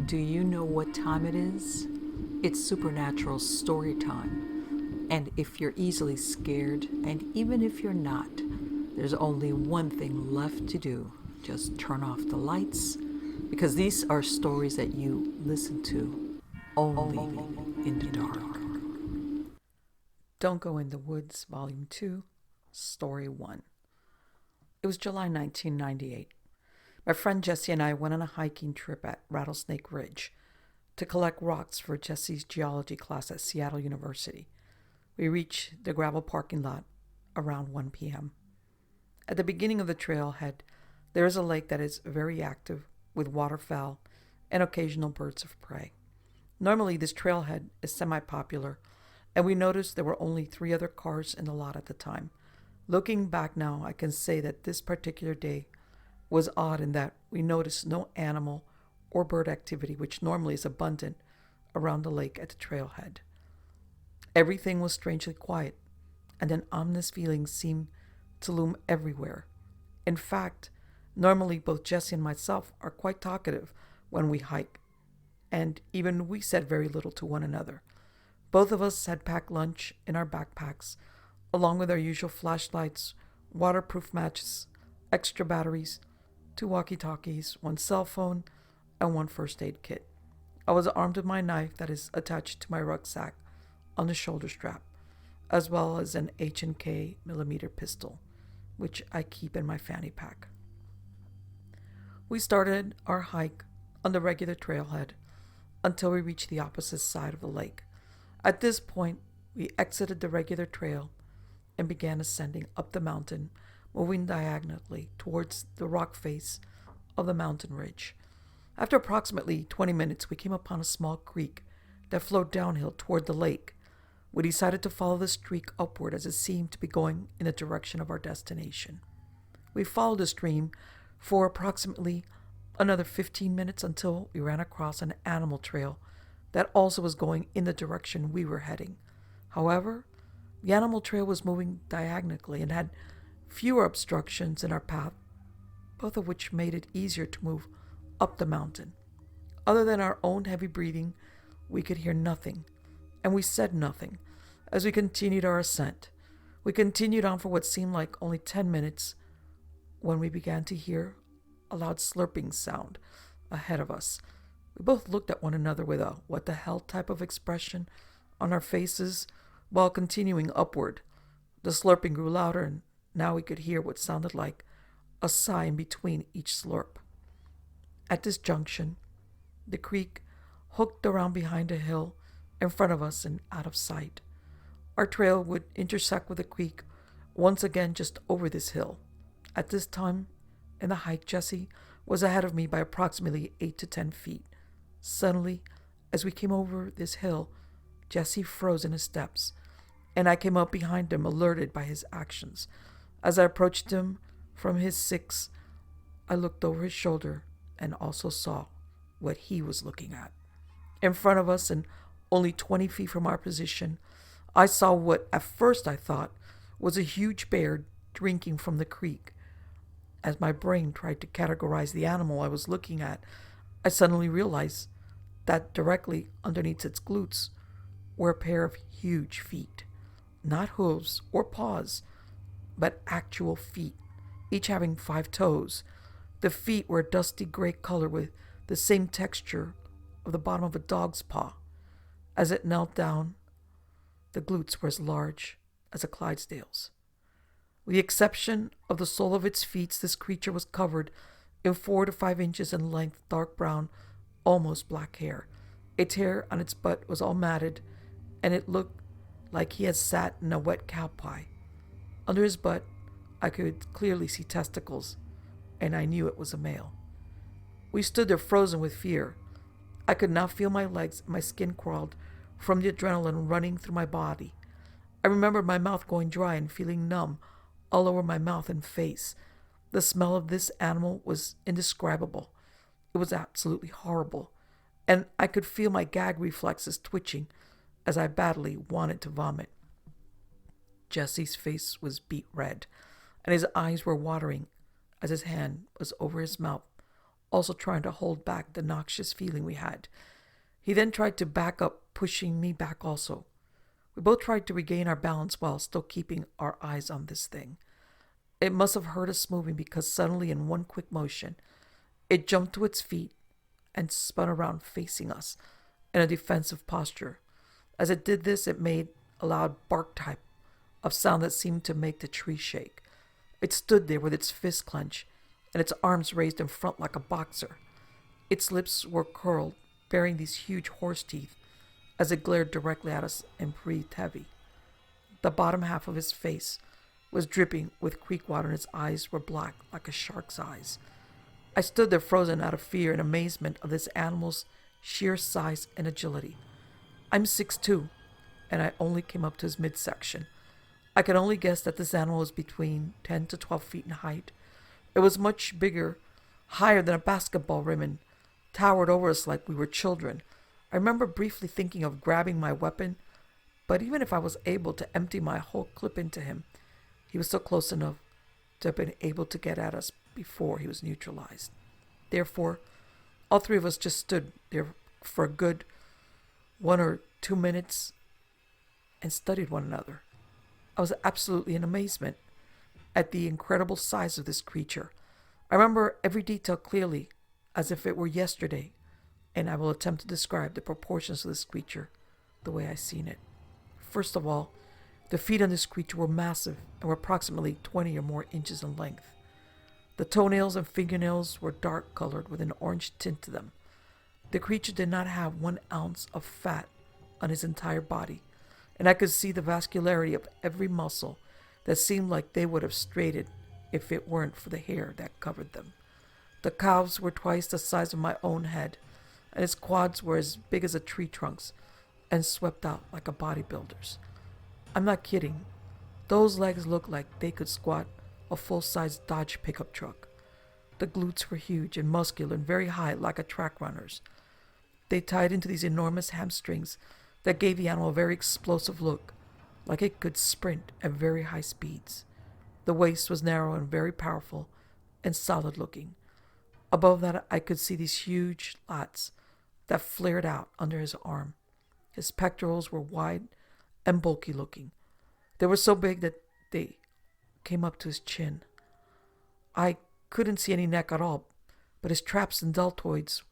Do you know what time it is? It's supernatural story time. And if you're easily scared, and even if you're not, there's only one thing left to do. Just turn off the lights, because these are stories that you listen to only in the dark. Don't Go in the Woods, Volume 2, Story 1. It was July 1998. My friend Jessie and I went on a hiking trip at Rattlesnake Ridge to collect rocks for Jessie's geology class at Seattle University. We reached the gravel parking lot around 1 p.m. At the beginning of the trailhead, there is a lake that is very active with waterfowl and occasional birds of prey. Normally, this trailhead is semi-popular, and we noticed there were only 3 other cars in the lot at the time. Looking back now, I can say that this particular day was odd in that we noticed no animal or bird activity, which normally is abundant around the lake at the trailhead. Everything was strangely quiet, and an ominous feeling seemed to loom everywhere. In fact, normally both Jessie and myself are quite talkative when we hike, and even we said very little to one another. Both of us had packed lunch in our backpacks, along with our usual flashlights, waterproof matches, extra batteries, 2 walkie-talkies, 1 cell phone, and 1 first aid kit. I was armed with my knife that is attached to my rucksack on the shoulder strap, as well as an H&K millimeter pistol, which I keep in my fanny pack. We started our hike on the regular trailhead until we reached the opposite side of the lake. At this point, we exited the regular trail and began ascending up the mountain, moving diagonally towards the rock face of the mountain ridge. After approximately 20 minutes, we came upon a small creek that flowed downhill toward the lake. We decided to follow the streak upward as it seemed to be going in the direction of our destination. We followed the stream for approximately another 15 minutes until we ran across an animal trail that also was going in the direction we were heading. However, the animal trail was moving diagonally and had fewer obstructions in our path, both of which made it easier to move up the mountain. Other than our own heavy breathing, we could hear nothing, and we said nothing as we continued our ascent. We continued on for what seemed like only 10 minutes when we began to hear a loud slurping sound ahead of us. We both looked at one another with a what the hell type of expression on our faces while continuing upward. The slurping grew louder, and now we could hear what sounded like a sigh in between each slurp. At this junction, the creek hooked around behind a hill in front of us and out of sight. Our trail would intersect with the creek once again just over this hill. At this time in the hike, Jessie was ahead of me by approximately 8 to 10 feet. Suddenly, as we came over this hill, Jessie froze in his steps, and I came up behind him, alerted by his actions. As I approached him from his 6, I looked over his shoulder and also saw what he was looking at. In front of us and only 20 feet from our position, I saw what at first I thought was a huge bear drinking from the creek. As my brain tried to categorize the animal I was looking at, I suddenly realized that directly underneath its glutes were a pair of huge feet. Not hooves or paws, but actual feet, each having 5 toes. The feet were a dusty gray color with the same texture of the bottom of a dog's paw. As it knelt down, the glutes were as large as a Clydesdale's. With the exception of the sole of its feet, this creature was covered in 4 to 5 inches in length, dark brown, almost black hair. Its hair on its butt was all matted, and it looked like he had sat in a wet cow pie. Under his butt, I could clearly see testicles, and I knew it was a male. We stood there frozen with fear. I could now feel my legs, and my skin crawled from the adrenaline running through my body. I remembered my mouth going dry and feeling numb all over my mouth and face. The smell of this animal was indescribable. It was absolutely horrible, and I could feel my gag reflexes twitching as I badly wanted to vomit. Jesse's face was beet red, and his eyes were watering as his hand was over his mouth, also trying to hold back the noxious feeling we had. He then tried to back up, pushing me back also. We both tried to regain our balance while still keeping our eyes on this thing. It must have heard us moving because suddenly, in one quick motion, it jumped to its feet and spun around facing us in a defensive posture. As it did this, it made a loud bark type of sound that seemed to make the tree shake. It stood there with its fists clenched and its arms raised in front like a boxer. Its lips were curled, bearing these huge horse teeth, as it glared directly at us and breathed heavy. The bottom half of his face was dripping with creek water and his eyes were black like a shark's eyes. I stood there frozen out of fear and amazement of this animal's sheer size and agility. I'm 6'2", and I only came up to his midsection. I could only guess that this animal was between 10 to 12 feet in height. It was much bigger, higher than a basketball rim, and towered over us like we were children. I remember briefly thinking of grabbing my weapon, but even if I was able to empty my whole clip into him, he was still close enough to have been able to get at us before he was neutralized. Therefore, all three of us just stood there for a good 1 or 2 minutes and studied one another. I was absolutely in amazement at the incredible size of this creature. I remember every detail clearly, as if it were yesterday, and I will attempt to describe the proportions of this creature the way I seen it. First of all, the feet on this creature were massive and were approximately 20 or more inches in length. The toenails and fingernails were dark colored with an orange tint to them. The creature did not have 1 ounce of fat on his entire body, and I could see the vascularity of every muscle that seemed like they would have straightened if it weren't for the hair that covered them. The calves were twice the size of my own head, and his quads were as big as a tree trunks and swept out like a bodybuilder's. I'm not kidding. Those legs looked like they could squat a full-size Dodge pickup truck. The glutes were huge and muscular and very high like a track runner's. They tied into these enormous hamstrings that gave the animal a very explosive look, like it could sprint at very high speeds. The waist was narrow and very powerful and solid looking. Above that, I could see these huge lats that flared out under his arm. His pectorals were wide and bulky looking. They were so big that they came up to his chin. I couldn't see any neck at all, but his traps and deltoids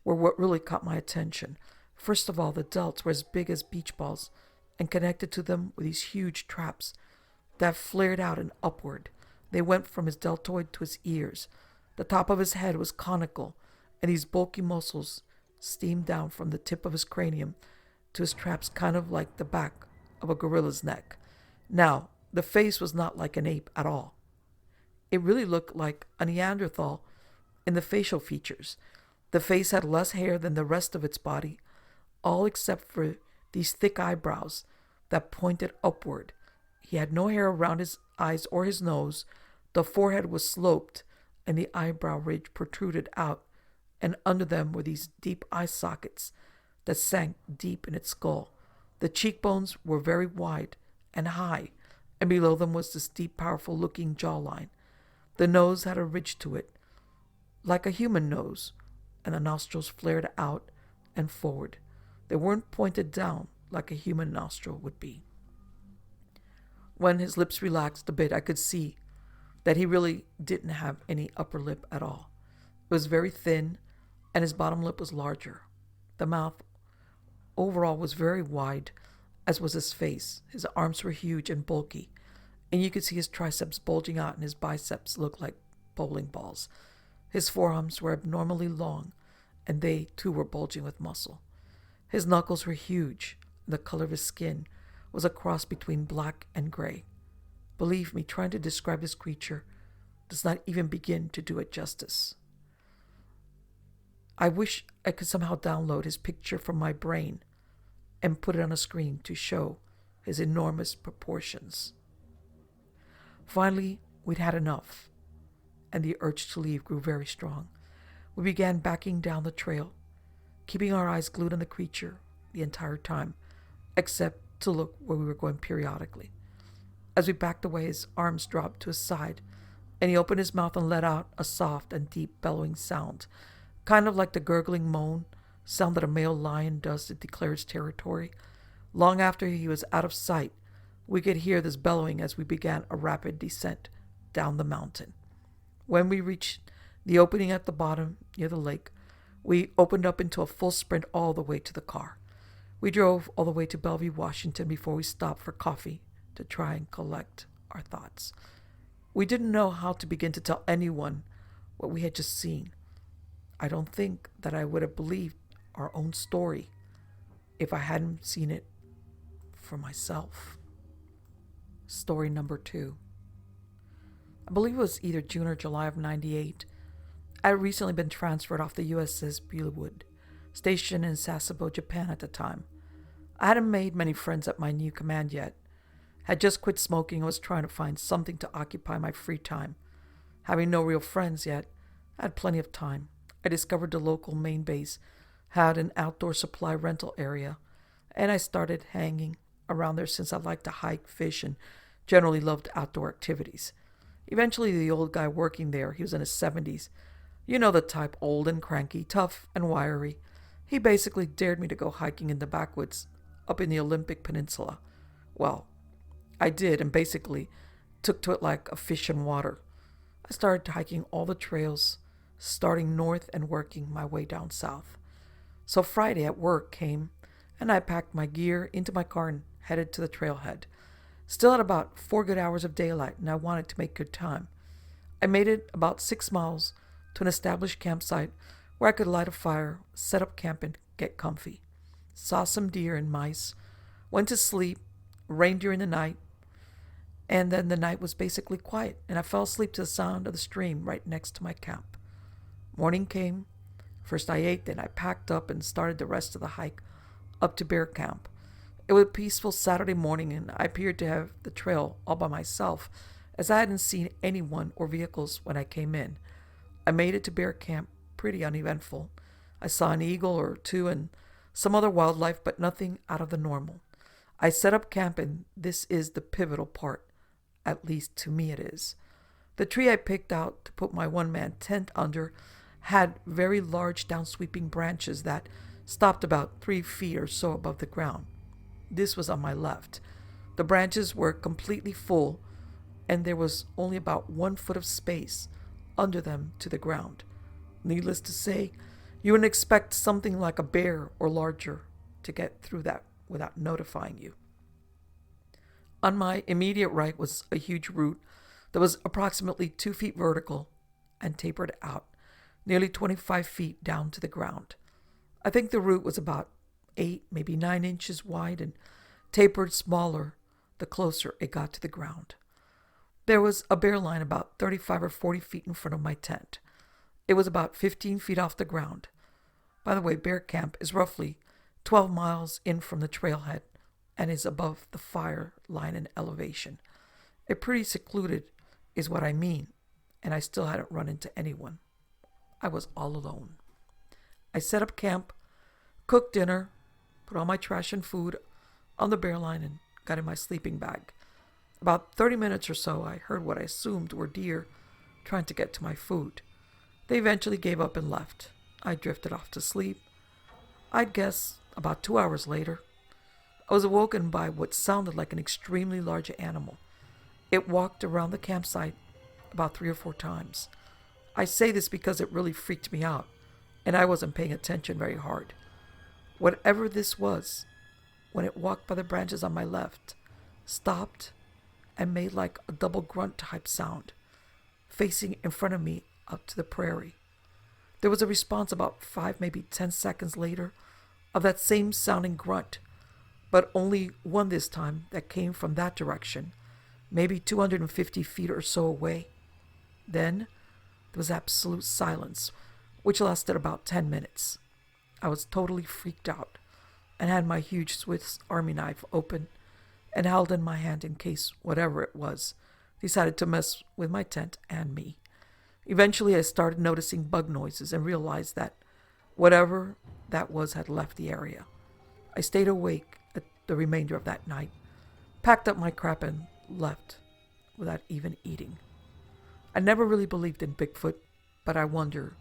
were what really caught my attention. First of all, the delts were as big as beach balls, and connected to them were these huge traps that flared out and upward. They went from his deltoid to his ears. The top of his head was conical, and these bulky muscles steamed down from the tip of his cranium to his traps, kind of like the back of a gorilla's neck. Now, the face was not like an ape at all. It really looked like a Neanderthal in the facial features. The face had less hair than the rest of its body, all except for these thick eyebrows that pointed upward. He had no hair around his eyes or his nose. The forehead was sloped, and the eyebrow ridge protruded out, and under them were these deep eye sockets that sank deep in its skull. The cheekbones were very wide and high, and below them was this deep, powerful-looking jawline. The nose had a ridge to it, like a human nose, and the nostrils flared out and forward. They weren't pointed down like a human nostril would be. When his lips relaxed a bit, I could see that he really didn't have any upper lip at all. It was very thin, and his bottom lip was larger. The mouth overall was very wide, as was his face. His arms were huge and bulky, and you could see his triceps bulging out and his biceps looked like bowling balls. His forearms were abnormally long, and they too were bulging with muscle. His knuckles were huge, and the color of his skin was a cross between black and gray. Believe me, trying to describe this creature does not even begin to do it justice. I wish I could somehow download his picture from my brain and put it on a screen to show his enormous proportions. Finally, we'd had enough, and the urge to leave grew very strong. We began backing down the trail, keeping our eyes glued on the creature the entire time, except to look where we were going periodically. As we backed away, his arms dropped to his side, and he opened his mouth and let out a soft and deep bellowing sound, kind of like the gurgling moan sound that a male lion does to declare its territory. Long after he was out of sight, we could hear this bellowing as we began a rapid descent down the mountain. When we reached the opening at the bottom near the lake, we opened up into a full sprint all the way to the car. We drove all the way to Bellevue, Washington before we stopped for coffee to try and collect our thoughts. We didn't know how to begin to tell anyone what we had just seen. I don't think that I would have believed our own story if I hadn't seen it for myself. Story number 2. I believe it was either June or July of '98. I had recently been transferred off the USS Bellwood, stationed in Sasebo, Japan at the time. I hadn't made many friends at my new command yet. Had just quit smoking and was trying to find something to occupy my free time. Having no real friends yet, I had plenty of time. I discovered the local main base had an outdoor supply rental area, and I started hanging around there since I liked to hike, fish, and generally loved outdoor activities. Eventually, the old guy working there, he was in his 70s, you know the type, old and cranky, tough and wiry. He basically dared me to go hiking in the backwoods up in the Olympic Peninsula. Well, I did, and basically took to it like a fish in water. I started hiking all the trails, starting north and working my way down south. So Friday at work came, and I packed my gear into my car and headed to the trailhead. Still had about 4 good hours of daylight, and I wanted to make good time. I made it about 6 miles to an established campsite where I could light a fire, set up camp, and get comfy. Saw some deer and mice, went to sleep, rained during the night, and then the night was basically quiet, and I fell asleep to the sound of the stream right next to my camp. Morning came. First I ate, then I packed up and started the rest of the hike up to bear camp. It was a peaceful Saturday morning, and I appeared to have the trail all by myself, as I hadn't seen anyone or vehicles when I came in. I made it to bear camp pretty uneventful. I saw an eagle or two and some other wildlife, but nothing out of the normal. I set up camp, and this is the pivotal part, at least to me it is. The tree I picked out to put my one-man tent under had very large down-sweeping branches that stopped about 3 feet or so above the ground. This was on my left. The branches were completely full, and there was only about 1 foot of space under them to the ground. Needless to say, you wouldn't expect something like a bear or larger to get through that without notifying you. On my immediate right was a huge root that was approximately 2 feet vertical and tapered out, nearly 25 feet down to the ground. I think the root was about 8, maybe 9 inches wide and tapered smaller the closer it got to the ground. There was a bear line about 35 or 40 feet in front of my tent. It was about 15 feet off the ground. By the way, bear camp is roughly 12 miles in from the trailhead and is above the fire line in elevation. A pretty secluded is what I mean, and I still hadn't run into anyone. I was all alone. I set up camp, cooked dinner, put all my trash and food on the bear line, and got in my sleeping bag. About 30 minutes or so, I heard what I assumed were deer trying to get to my food. They eventually gave up and left. I drifted off to sleep. I'd guess about 2 hours later, I was awoken by what sounded like an extremely large animal. It walked around the campsite about 3 or 4 times. I say this because it really freaked me out, and I wasn't paying attention very hard. Whatever this was, when it walked by the branches on my left, stopped and made like a double grunt type sound, facing in front of me up to the prairie. There was a response about 5, maybe 10 seconds later of that same sounding grunt, but only one this time that came from that direction, maybe 250 feet or so away. Then there was absolute silence, which lasted about 10 minutes. I was totally freaked out and had my huge Swiss Army knife open and held in my hand in case whatever it was decided to mess with my tent and me. Eventually, I started noticing bug noises and realized that whatever that was had left the area. I stayed awake the remainder of that night, packed up my crap, and left without even eating. I never really believed in Bigfoot, but I wonder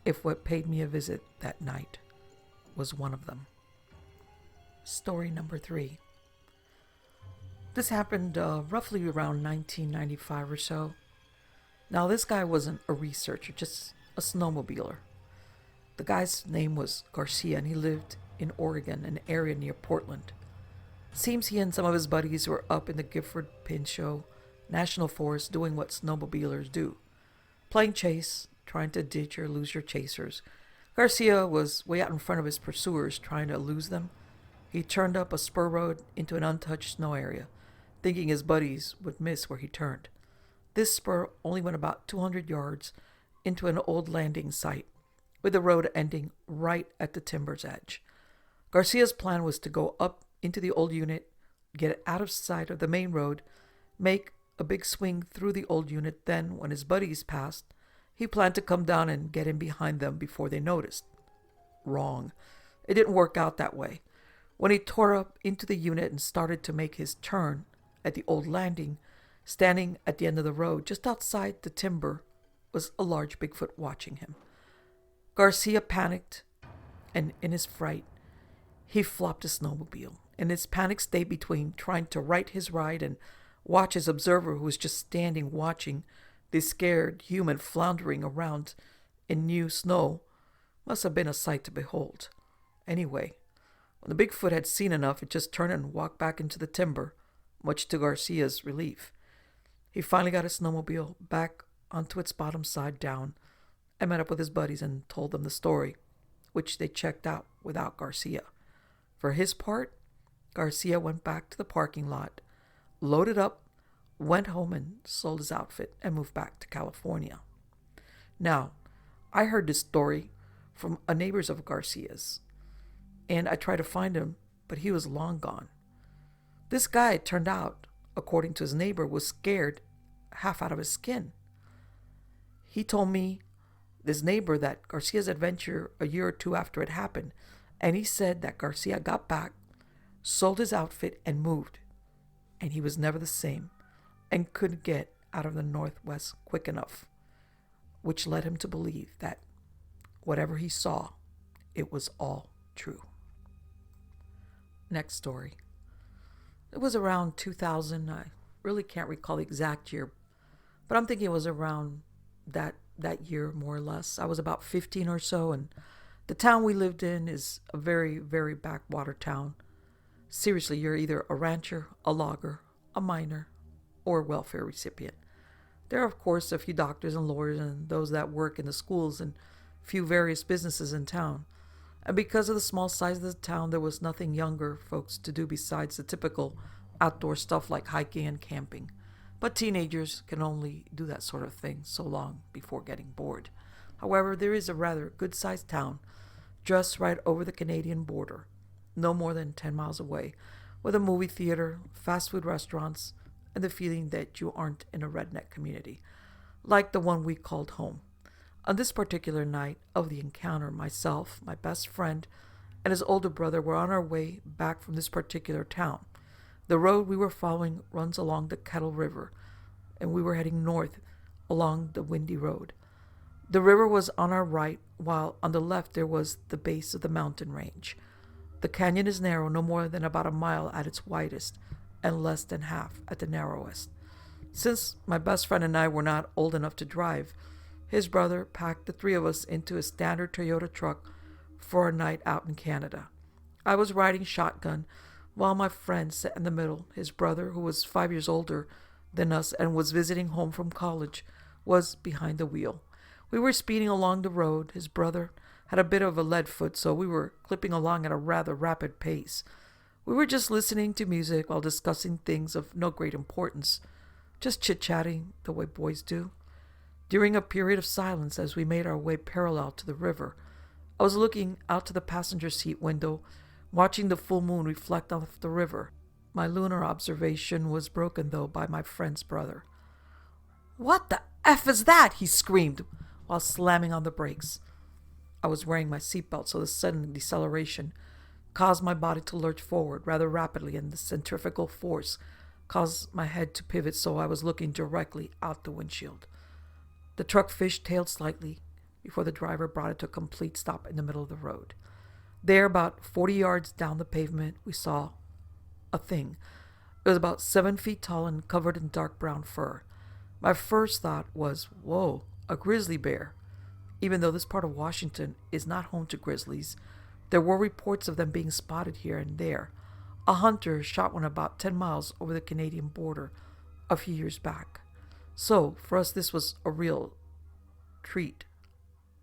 if what paid me a visit that night was one of them. Story number 3. This happened roughly around 1995 or so. Now, this guy wasn't a researcher, just a snowmobiler. The guy's name was Garcia, and he lived in Oregon, an area near Portland. Seems he and some of his buddies were up in the Gifford Pinchot National Forest doing what snowmobilers do. Playing chase, trying to ditch or lose your chasers. Garcia was way out in front of his pursuers, trying to lose them. He turned up a spur road into an untouched snow area, thinking his buddies would miss where he turned. This spur only went about 200 yards into an old landing site, with the road ending right at the timber's edge. Garcia's plan was to go up into the old unit, get out of sight of the main road, make a big swing through the old unit, then, when his buddies passed, he planned to come down and get in behind them before they noticed. Wrong. It didn't work out that way. When he tore up into the unit and started to make his turn at the old landing, standing at the end of the road, just outside the timber, was a large Bigfoot watching him. Garcia panicked, and in his fright, he flopped his snowmobile. In his panic state between trying to right his ride and watch his observer, who was just standing watching this scared human floundering around in new snow, must have been a sight to behold. Anyway, when the Bigfoot had seen enough, it just turned and walked back into the timber, much to Garcia's relief. He finally got his snowmobile back onto its bottom side down and met up with his buddies and told them the story, which they checked out without Garcia. For his part, Garcia went back to the parking lot, loaded up, went home and sold his outfit and moved back to California. Now, I heard this story from a neighbor of Garcia's, and I tried to find him, but he was long gone. This guy, it turned out, according to his neighbor, was scared half out of his skin. He told me, this neighbor, that Garcia's adventure a year or two after it happened, and he said that Garcia got back, sold his outfit, and moved, and he was never the same and couldn't get out of the Northwest quick enough, which led him to believe that whatever he saw, it was all true. Next story. It was around 2000. I really can't recall the exact year, but I'm thinking it was around that year, more or less. I was about 15 or so, and the town we lived in is a very, very backwater town. Seriously, you're either a rancher, a logger, a miner, or a welfare recipient. There are, of course, a few doctors and lawyers and those that work in the schools and few various businesses in town. And because of the small size of the town, there was nothing younger folks to do besides the typical outdoor stuff like hiking and camping. But teenagers can only do that sort of thing so long before getting bored. However, there is a rather good-sized town just right over the Canadian border, no more than 10 miles away, with a movie theater, fast food restaurants, and the feeling that you aren't in a redneck community, like the one we called home. On this particular night of the encounter, myself, my best friend, and his older brother were on our way back from this particular town. The road we were following runs along the Kettle River, and we were heading north along the windy road. The river was on our right, while on the left there was the base of the mountain range. The canyon is narrow, no more than about a mile at its widest, and less than half at the narrowest. Since my best friend and I were not old enough to drive, his brother packed the three of us into a standard Toyota truck for a night out in Canada. I was riding shotgun, while my friend sat in the middle. His brother, who was 5 years older than us and was visiting home from college, was behind the wheel. We were speeding along the road. His brother had a bit of a lead foot, so we were clipping along at a rather rapid pace. We were just listening to music while discussing things of no great importance, just chit-chatting the way boys do. During a period of silence, as we made our way parallel to the river, I was looking out to the passenger seat window, watching the full moon reflect off the river. My lunar observation was broken, though, by my friend's brother. "What the F is that?" he screamed while slamming on the brakes. I was wearing my seatbelt, so the sudden deceleration caused my body to lurch forward rather rapidly, and the centrifugal force caused my head to pivot, so I was looking directly out the windshield. The truck fishtailed slightly before the driver brought it to a complete stop in the middle of the road. There, about 40 yards down the pavement, we saw a thing. It was about 7 feet tall and covered in dark brown fur. My first thought was, whoa, a grizzly bear. Even though this part of Washington is not home to grizzlies, there were reports of them being spotted here and there. A hunter shot one about 10 miles over the Canadian border a few years back. So, for us, this was a real treat.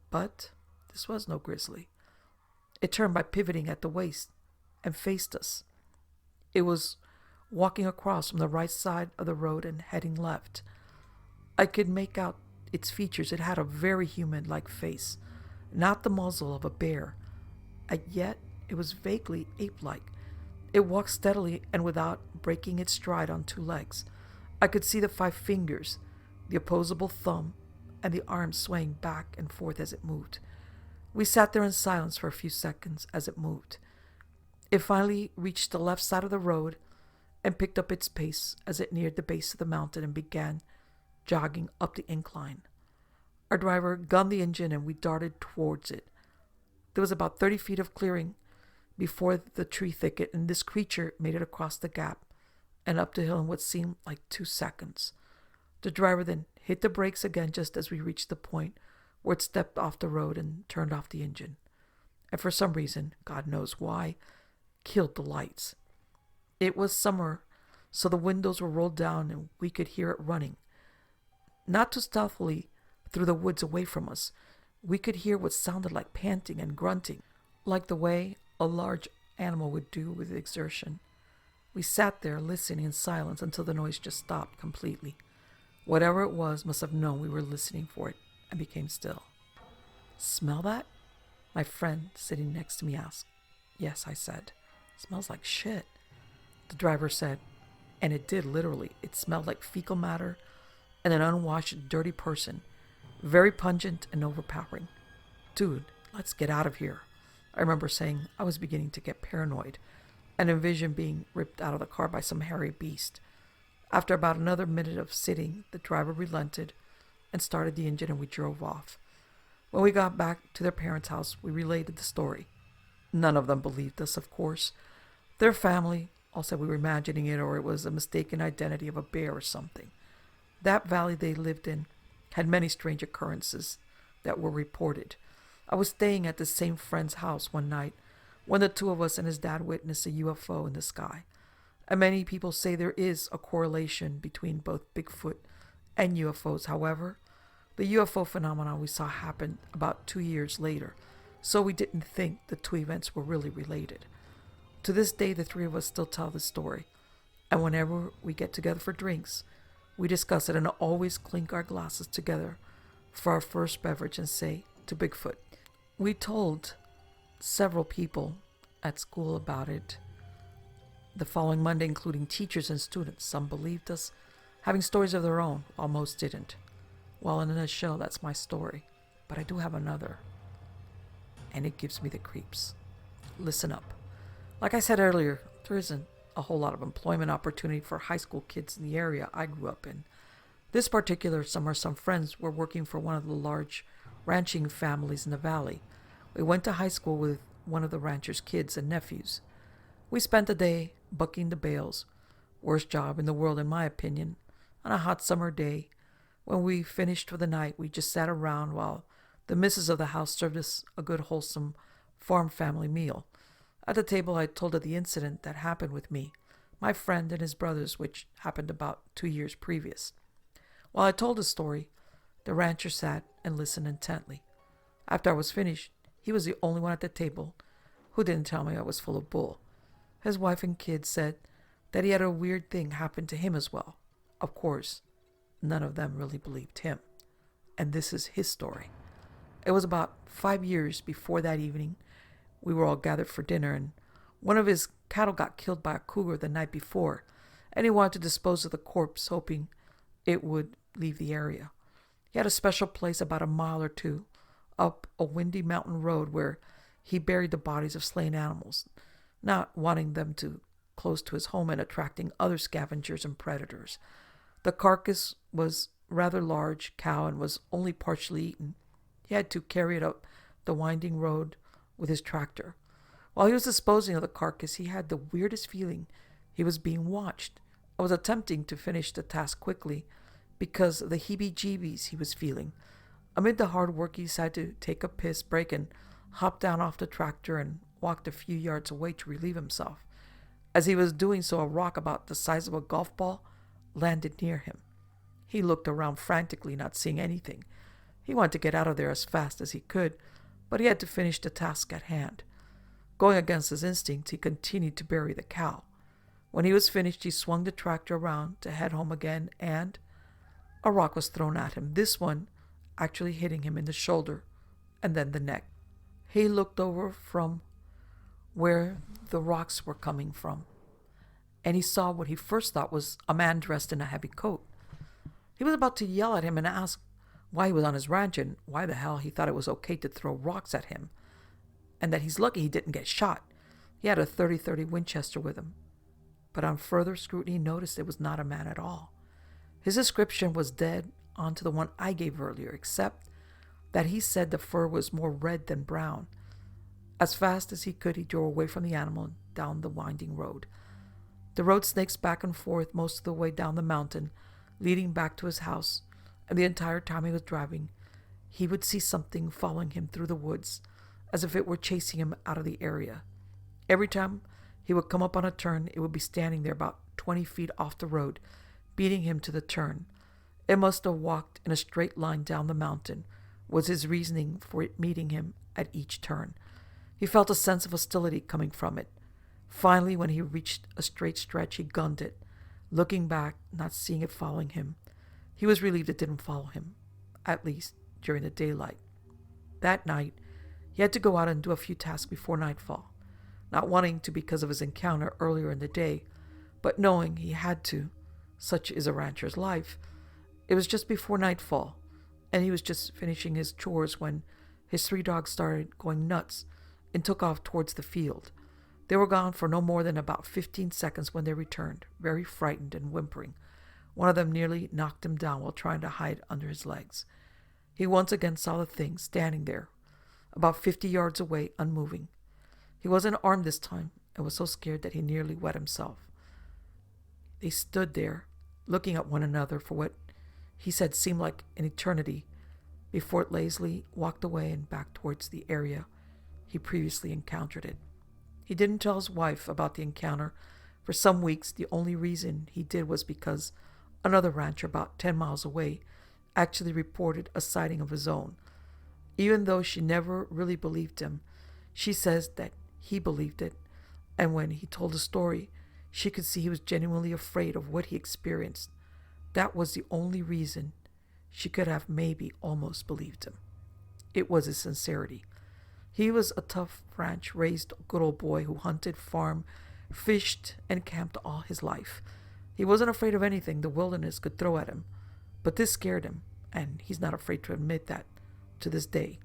But this was no grizzly. It turned by pivoting at the waist and faced us. It was walking across from the right side of the road and heading left. I could make out its features. It had a very human-like face, not the muzzle of a bear, and yet it was vaguely ape-like. It walked steadily and without breaking its stride on 2 legs. I could see the 5 fingers, the opposable thumb, and the arms swaying back and forth as it moved. We sat there in silence for a few seconds as it moved. It finally reached the left side of the road and picked up its pace as it neared the base of the mountain and began jogging up the incline. Our driver gunned the engine and we darted towards it. There was about 30 feet of clearing before the tree thicket, and this creature made it across the gap and up the hill in what seemed like 2 seconds. The driver then hit the brakes again just as we reached the point where it stepped off the road and turned off the engine. And for some reason, God knows why, killed the lights. It was summer, so the windows were rolled down and we could hear it running. Not too stealthily through the woods away from us. We could hear what sounded like panting and grunting, like the way a large animal would do with exertion. We sat there listening in silence until the noise just stopped completely. Whatever it was must have known we were listening for it and became still. "Smell that?" my friend sitting next to me asked. "Yes," I said. "Smells like shit." The driver said, and it did literally. It smelled like fecal matter and an unwashed, dirty person. Very pungent and overpowering. "Dude, let's get out of here." I remember saying I was beginning to get paranoid and envisioned being ripped out of the car by some hairy beast. After about another minute of sitting, the driver relented and started the engine and we drove off. When we got back to their parents' house, we related the story. None of them believed us, of course. Their family all said we were imagining it or it was a mistaken identity of a bear or something. That valley they lived in had many strange occurrences that were reported. I was staying at the same friend's house one night when the 2 of us and his dad witnessed a UFO in the sky. And many people say there is a correlation between both Bigfoot and UFOs. However, the UFO phenomenon we saw happened about 2 years later, so we didn't think the 2 events were really related. To this day, the 3 of us still tell the story, and whenever we get together for drinks, we discuss it and always clink our glasses together for our first beverage and say to Bigfoot. We told several people at school about it the following Monday, including teachers and students. Some believed us, having stories of their own, while most didn't. Well, in a nutshell, that's my story. But I do have another, and it gives me the creeps. Listen up. Like I said earlier, there isn't a whole lot of employment opportunity for high school kids in the area I grew up in. This particular summer, some friends were working for one of the large ranching families in the valley. We went to high school with one of the rancher's kids and nephews. We spent the day bucking the bales. Worst job in the world, in my opinion. On a hot summer day, when we finished for the night, we just sat around while the missus of the house served us a good wholesome farm family meal. At the table, I told her the incident that happened with me, my friend and his brothers, which happened about 2 years previous. While I told the story, the rancher sat and listened intently. After I was finished, he was the only one at the table who didn't tell me I was full of bull. His wife and kids said that he had a weird thing happen to him as well. Of course, none of them really believed him. And this is his story. It was about 5 years before that evening. We were all gathered for dinner, and one of his cattle got killed by a cougar the night before, and he wanted to dispose of the corpse, hoping it would leave the area. He had a special place about a mile or 2 up a windy mountain road where he buried the bodies of slain animals, not wanting them to close to his home and attracting other scavengers and predators. The carcass was rather large cow and was only partially eaten. He had to carry it up the winding road with his tractor. While he was disposing of the carcass, he had the weirdest feeling he was being watched. I was attempting to finish the task quickly because of the heebie-jeebies he was feeling. Amid the hard work, he decided to take a piss break and hopped down off the tractor and walked a few yards away to relieve himself. As he was doing so, a rock about the size of a golf ball landed near him. He looked around frantically, not seeing anything. He wanted to get out of there as fast as he could, but he had to finish the task at hand. Going against his instincts, he continued to bury the cow. When he was finished, he swung the tractor around to head home again, and a rock was thrown at him, this one actually hitting him in the shoulder and then the neck. He looked over from where the rocks were coming from, and he saw what he first thought was a man dressed in a heavy coat. He was about to yell at him and ask why he was on his ranch and why the hell he thought it was okay to throw rocks at him, and that he's lucky he didn't get shot. He had a .30-30 Winchester with him. But on further scrutiny, he noticed it was not a man at all. His description was dead on to the one I gave earlier, except that he said the fur was more red than brown. As fast as he could, he drove away from the animal and down the winding road. The road snakes back and forth most of the way down the mountain, leading back to his house, and the entire time he was driving, he would see something following him through the woods, as if it were chasing him out of the area. Every time he would come up on a turn, it would be standing there about 20 feet off the road, beating him to the turn. It must have walked in a straight line down the mountain, was his reasoning for it meeting him at each turn. He felt a sense of hostility coming from it. Finally, when he reached a straight stretch, he gunned it. Looking back, not seeing it following him, he was relieved it didn't follow him, at least during the daylight. That night, he had to go out and do a few tasks before nightfall, not wanting to because of his encounter earlier in the day, but knowing he had to. Such is a rancher's life. It was just before nightfall, and he was just finishing his chores when his 3 dogs started going nuts and took off towards the field. They were gone for no more than about 15 seconds when they returned, very frightened and whimpering. One of them nearly knocked him down while trying to hide under his legs. He once again saw the thing standing there, about 50 yards away, unmoving. He wasn't armed this time and was so scared that he nearly wet himself. They stood there, looking at one another for what he said seemed like an eternity, before it lazily walked away and back towards the area he previously encountered it. He didn't tell his wife about the encounter. For some weeks, the only reason he did was because another rancher about 10 miles away actually reported a sighting of his own. Even though she never really believed him, she says that he believed it, and when he told the story, she could see he was genuinely afraid of what he experienced. That was the only reason she could have maybe almost believed him. It was his sincerity. He was a tough ranch-raised good old boy who hunted, farmed, fished, and camped all his life. He wasn't afraid of anything the wilderness could throw at him, but this scared him, and he's not afraid to admit that to this day.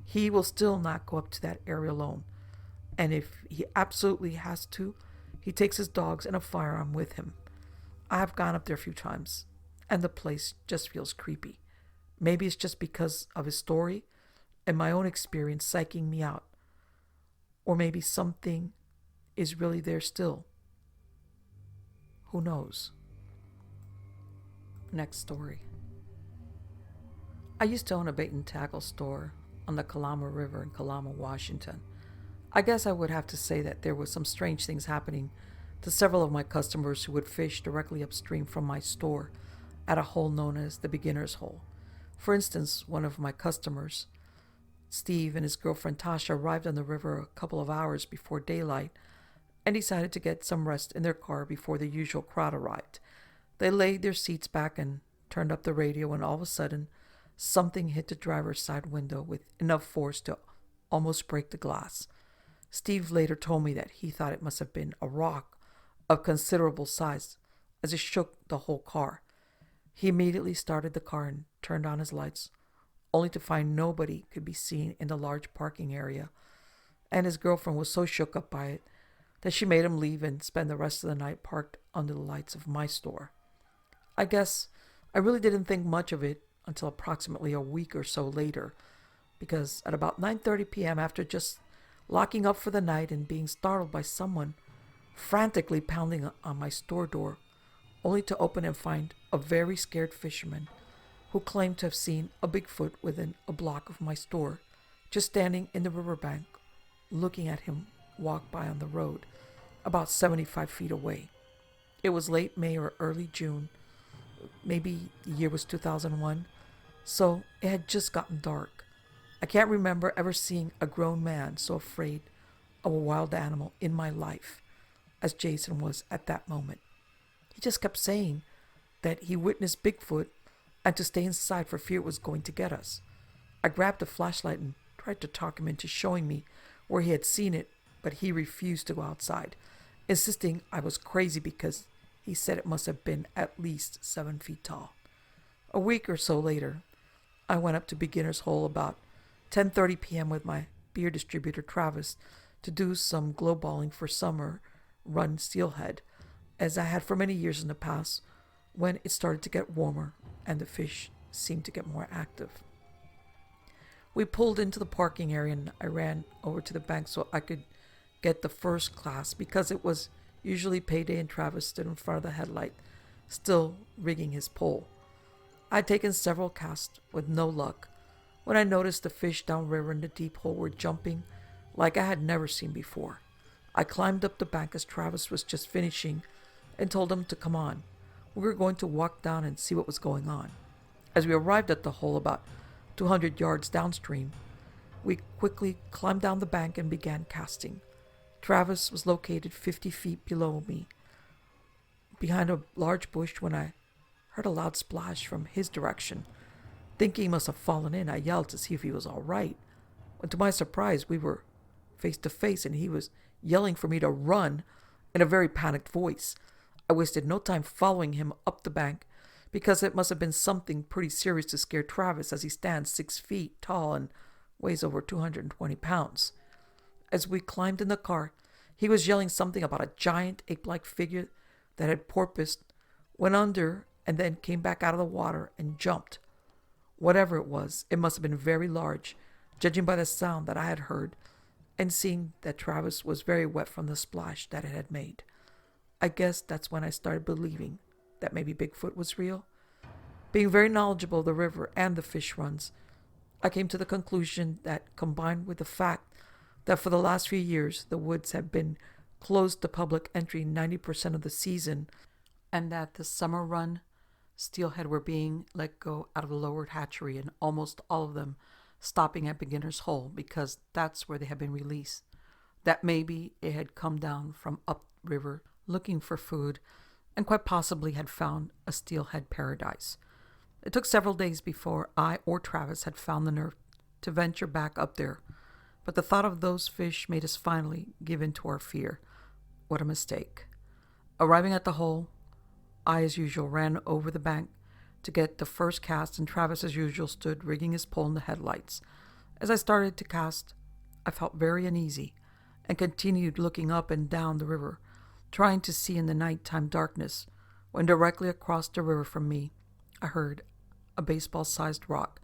He will still not go up to that area alone, and if he absolutely has to, he takes his dogs and a firearm with him. I have gone up there a few times, and the place just feels creepy. Maybe it's just because of his story and my own experience psyching me out. Or maybe something is really there still. Who knows? Next story. I used to own a bait and tackle store on the Kalama River in Kalama, Washington. I guess I would have to say that there was some strange things happening to several of my customers who would fish directly upstream from my store at a hole known as the beginner's hole. For instance, one of my customers, Steve, and his girlfriend Tasha arrived on the river a couple of hours before daylight and decided to get some rest in their car before the usual crowd arrived. They laid their seats back and turned up the radio, and all of a sudden, something hit the driver's side window with enough force to almost break the glass. Steve later told me that he thought it must have been a rock of considerable size, as it shook the whole car. He immediately started the car and turned on his lights, only to find nobody could be seen in the large parking area, and his girlfriend was so shook up by it that she made him leave and spend the rest of the night parked under the lights of my store. I guess I really didn't think much of it until approximately a week or so later, because at about 9:30 p.m., after just locking up for the night and being startled by someone frantically pounding on my store door, only to open and find a very scared fisherman who claimed to have seen a Bigfoot within a block of my store, just standing in the riverbank, looking at him walk by on the road, about 75 feet away. It was late May or early June, maybe the year was 2001, so it had just gotten dark. I can't remember ever seeing a grown man so afraid of a wild animal in my life as Jason was at that moment. He just kept saying that he witnessed Bigfoot and to stay inside for fear it was going to get us. I grabbed a flashlight and tried to talk him into showing me where he had seen it, but he refused to go outside, insisting I was crazy because he said it must have been at least 7 feet tall. A week or so later, I went up to Beginner's Hole about 10:30 p.m. with my beer distributor Travis to do some glow balling for summer run steelhead, as I had for many years in the past when it started to get warmer and the fish seemed to get more active. We pulled into the parking area and I ran over to the bank so I could get the first class because it was usually payday and Travis stood in front of the headlight, still rigging his pole. I'd taken several casts with no luck when I noticed the fish downriver in the deep hole were jumping like I had never seen before. I climbed up the bank as Travis was just finishing and told him to come on. We were going to walk down and see what was going on. As we arrived at the hole about 200 yards downstream, we quickly climbed down the bank and began casting. Travis was located 50 feet below me, behind a large bush, when I heard a loud splash from his direction. Thinking he must have fallen in, I yelled to see if he was all right. When to my surprise, we were face to face and he was yelling for me to run in a very panicked voice. I wasted no time following him up the bank because it must have been something pretty serious to scare Travis, as he stands 6 feet tall and weighs over 220 pounds. As we climbed in the car, he was yelling something about a giant ape-like figure that had porpoised, went under, and then came back out of the water and jumped. Whatever it was, it must have been very large, judging by the sound that I had heard, and seeing that Travis was very wet from the splash that it had made. I guess that's when I started believing that maybe Bigfoot was real. Being very knowledgeable of the river and the fish runs, I came to the conclusion that, combined with the fact that for the last few years the woods have been closed to public entry 90% of the season, and that the summer run steelhead were being let go out of the lowered hatchery, and almost all of them stopping at Beginner's Hole because that's where they had been released, that maybe it had come down from upriver looking for food and quite possibly had found a steelhead paradise. It took several days before I or Travis had found the nerve to venture back up there, but the thought of those fish made us finally give in to our fear. What a mistake. Arriving at the hole, I, as usual, ran over the bank to get the first cast, and Travis, as usual, stood rigging his pole in the headlights. As I started to cast, I felt very uneasy and continued looking up and down the river, trying to see in the nighttime darkness, when directly across the river from me, I heard a baseball-sized rock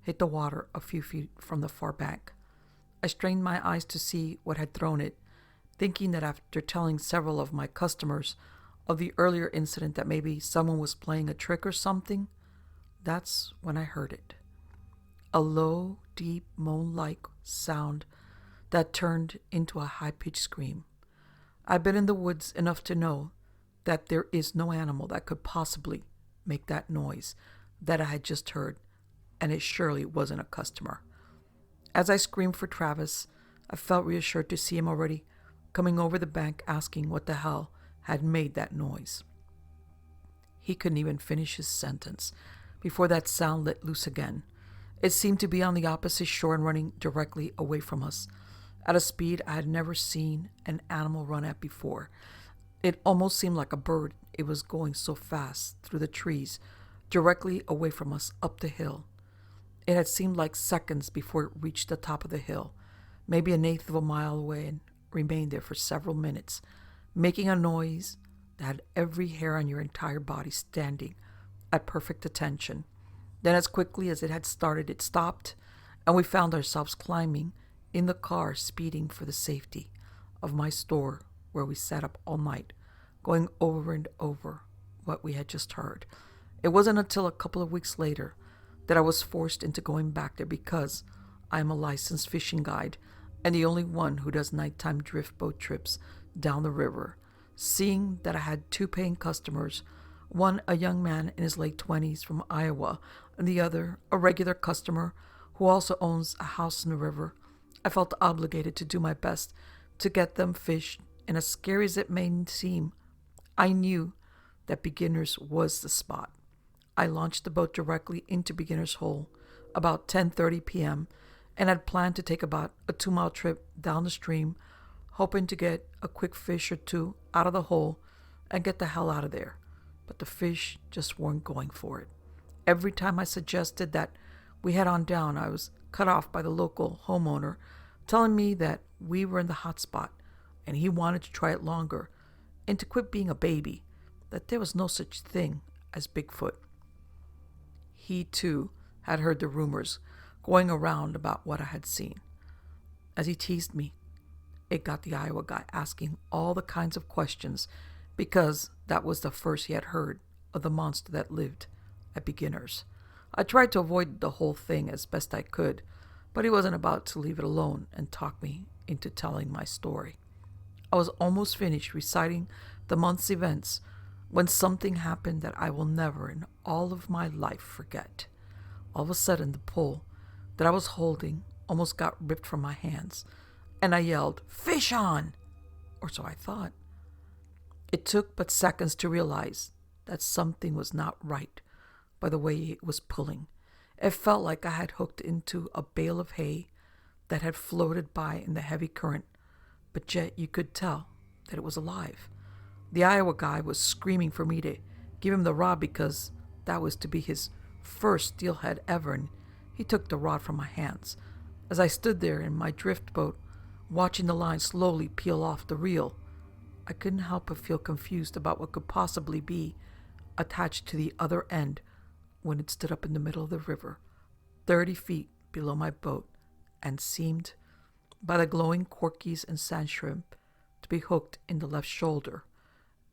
hit the water a few feet from the far bank. I strained my eyes to see what had thrown it, thinking that after telling several of my customers of the earlier incident that maybe someone was playing a trick or something, that's when I heard it. A low, deep, moan-like sound that turned into a high-pitched scream. I've been in the woods enough to know that there is no animal that could possibly make that noise that I had just heard, and it surely wasn't a customer. As I screamed for Travis, I felt reassured to see him already coming over the bank asking what the hell had made that noise. He couldn't even finish his sentence before that sound let loose again. It seemed to be on the opposite shore and running directly away from us, at a speed I had never seen an animal run at before. It almost seemed like a bird. It was going so fast through the trees, directly away from us up the hill. It had seemed like seconds before it reached the top of the hill, maybe an eighth of a mile away, and remained there for several minutes, making a noise that had every hair on your entire body standing at perfect attention. Then, as quickly as it had started, it stopped, and we found ourselves climbing in the car, speeding for the safety of my store, where we sat up all night, going over and over what we had just heard. It wasn't until a couple of weeks later that I was forced into going back there because I am a licensed fishing guide and the only one who does nighttime drift boat trips down the river. Seeing that I had two paying customers, one a young man in his late 20s from Iowa, and the other a regular customer who also owns a house in the river, I felt obligated to do my best to get them fish, and as scary as it may seem, I knew that Beginner's was the spot. I launched the boat directly into Beginner's Hole about 10:30 p.m. and had planned to take about a 2-mile trip down the stream, hoping to get a quick fish or two out of the hole and get the hell out of there. But the fish just weren't going for it. Every time I suggested that we head on down, I was cut off by the local homeowner, telling me that we were in the hot spot and he wanted to try it longer and to quit being a baby, that there was no such thing as Bigfoot. He, too, had heard the rumors going around about what I had seen. As he teased me, it got the Iowa guy asking all the kinds of questions because that was the first he had heard of the monster that lived at Beginner's. I tried to avoid the whole thing as best I could, but he wasn't about to leave it alone and talk me into telling my story. I was almost finished reciting the month's events when something happened that I will never in all of my life forget. All of a sudden, the pole that I was holding almost got ripped from my hands, and I yelled, "Fish on!" Or so I thought. It took but seconds to realize that something was not right by the way it was pulling. It felt like I had hooked into a bale of hay that had floated by in the heavy current, but yet you could tell that it was alive. The Iowa guy was screaming for me to give him the rod because that was to be his first steelhead ever, and he took the rod from my hands. As I stood there in my drift boat, watching the line slowly peel off the reel, I couldn't help but feel confused about what could possibly be attached to the other end when it stood up in the middle of the river, 30 feet below my boat, and seemed, by the glowing corkies and sand shrimp, to be hooked in the left shoulder,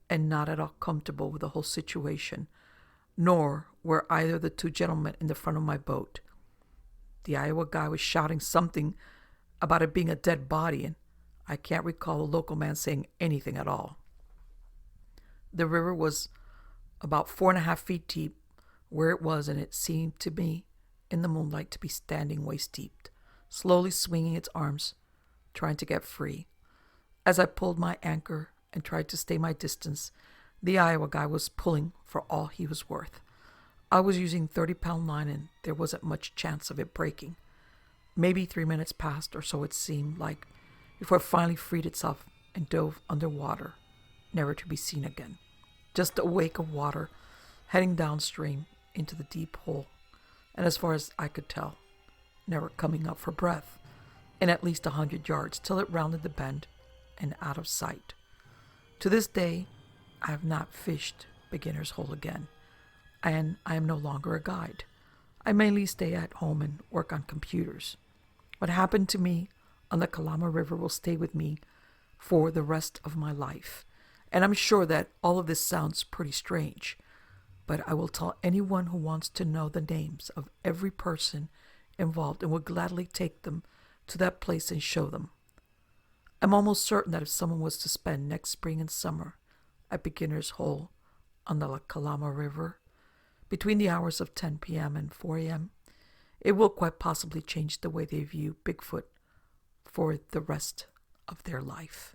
and not at all comfortable with the whole situation, nor were either the two gentlemen in the front of my boat. The Iowa guy was shouting something about it being a dead body, and I can't recall the local man saying anything at all. The river was about 4.5 feet deep where it was, and it seemed to me in the moonlight to be standing waist deep, slowly swinging its arms, trying to get free. As I pulled my anchor and tried to stay my distance, the Iowa guy was pulling for all he was worth. I was using 30-pound line, and there wasn't much chance of it breaking. Maybe 3 minutes passed, or so it seemed like, before it finally freed itself and dove underwater, never to be seen again. Just a wake of water heading downstream into the deep hole, and as far as I could tell, never coming up for breath, in at least 100 yards till it rounded the bend and out of sight. To this day, I have not fished Beginner's Hole again, and I am no longer a guide. I mainly stay at home and work on computers. What happened to me on the Kalama River will stay with me for the rest of my life, and I'm sure that all of this sounds pretty strange, but I will tell anyone who wants to know the names of every person involved and will gladly take them to that place and show them. I'm almost certain that if someone was to spend next spring and summer at Beginner's Hole on the Kalama River between the hours of 10 p.m. and 4 a.m., it will quite possibly change the way they view Bigfoot for the rest of their life.